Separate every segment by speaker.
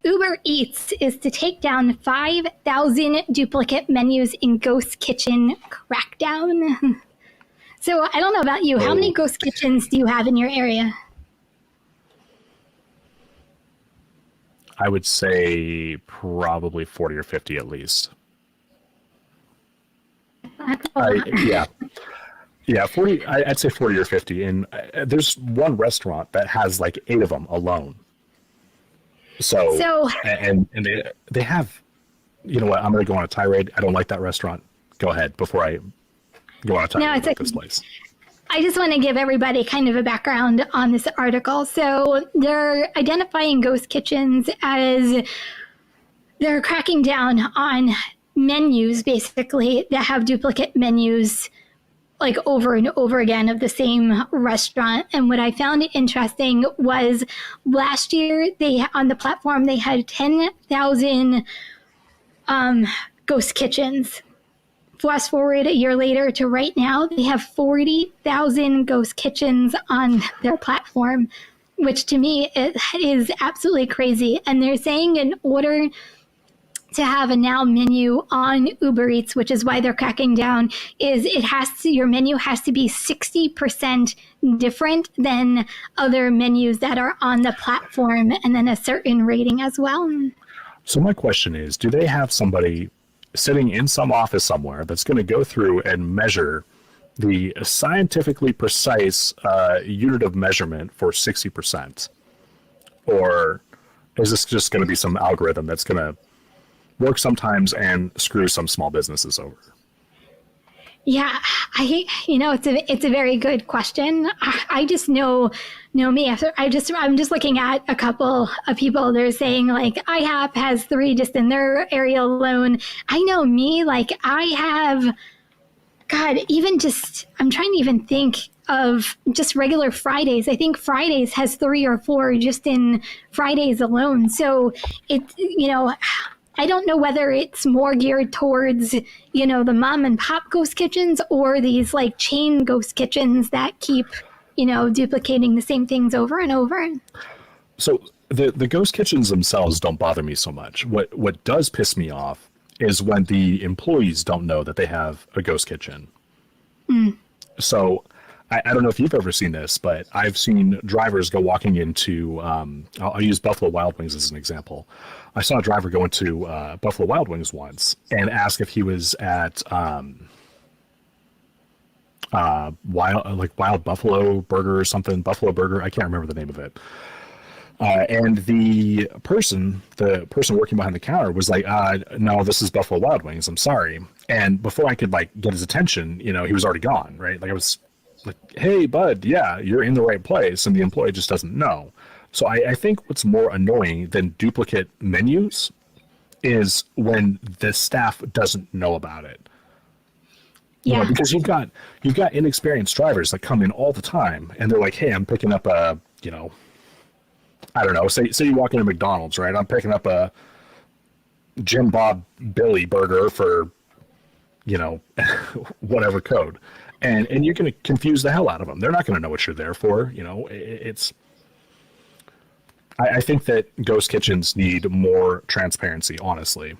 Speaker 1: Uber Eats is to take down 5,000 duplicate menus in ghost kitchen crackdown. So I don't know about you. How many ghost kitchens do you have in your area?
Speaker 2: I would say probably 40 or 50 at least. Yeah, 40. I'd say 40 or 50. And there's one restaurant that has like 8 of them alone. So and they have, you know what? I'm going to go on a tirade. I don't like that restaurant. Go ahead before I go on a tirade about this place.
Speaker 1: I just want to give everybody kind of a background on this article. So they're identifying ghost kitchens as they're cracking down on menus, basically, that have duplicate menus like over and over again of the same restaurant. And what I found interesting was last year on the platform, they had 10,000 ghost kitchens. Fast forward a year later to right now, they have 40,000 ghost kitchens on their platform, which to me is absolutely crazy. And they're saying in order to have a now menu on Uber Eats, which is why they're cracking down, is your menu has to be 60% different than other menus that are on the platform, and then a certain rating as well.
Speaker 2: So my question is, do they have somebody sitting in some office somewhere that's going to go through and measure the scientifically precise unit of measurement for 60%? Or is this just going to be some algorithm that's going to work sometimes and screw some small businesses over?
Speaker 1: Yeah, it's a very good question. I just know me. I'm just looking at a couple of people. They're saying like IHOP has 3 just in their area alone. I know me, like I have, I'm trying to even think of just regular Fridays. I think Fridays has 3 or 4 just in Fridays alone. So I don't know whether it's more geared towards, the mom and pop ghost kitchens or these like chain ghost kitchens that keep, duplicating the same things over and over.
Speaker 2: So the ghost kitchens themselves don't bother me so much. What does piss me off is when the employees don't know that they have a ghost kitchen. So I don't know if you've ever seen this, but I've seen drivers go walking into, I'll use Buffalo Wild Wings as an example. I saw a driver go into Buffalo Wild Wings once and ask if he was at Wild Buffalo Burger or something, Buffalo Burger. I can't remember the name of it. And the person working behind the counter was like, no, this is Buffalo Wild Wings. I'm sorry. And before I could get his attention, he was already gone, right? Like I was like, hey, bud, yeah, you're in the right place. And the employee just doesn't know. So I think what's more annoying than duplicate menus is when the staff doesn't know about it.
Speaker 1: Yeah.
Speaker 2: Because you've got inexperienced drivers that come in all the time and they're like, hey, I'm picking up a, I don't know, say you walk into McDonald's, right? I'm picking up a Jim Bob Billy burger for, whatever code. And you're going to confuse the hell out of them. They're not going to know what you're there for. I think that ghost kitchens need more transparency, honestly.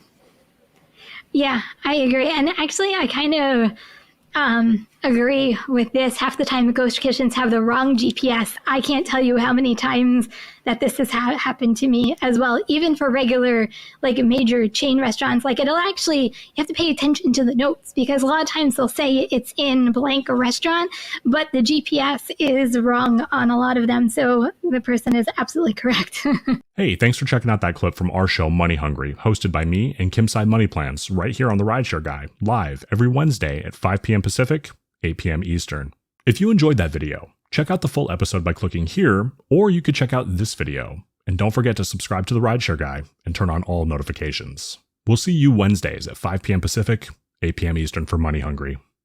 Speaker 1: Yeah, I agree. And actually, I kind of agree with this. Half the time, the ghost kitchens have the wrong GPS. I can't tell you how many times that this has happened to me as well. Even for regular, major chain restaurants, it'll actually, you have to pay attention to the notes because a lot of times they'll say it's in blank restaurant, but the GPS is wrong on a lot of them. So the person is absolutely correct.
Speaker 3: Hey, thanks for checking out that clip from our show Money Hungry, hosted by me and Kimside Money Plans, right here on the RideShare Guy, live every Wednesday at 5 p.m. Pacific, 8 p.m. Eastern. If you enjoyed that video, check out the full episode by clicking here, or you could check out this video. And don't forget to subscribe to the RideShare Guy and turn on all notifications. We'll see you Wednesdays at 5 p.m. Pacific, 8 p.m. Eastern for Money Hungry.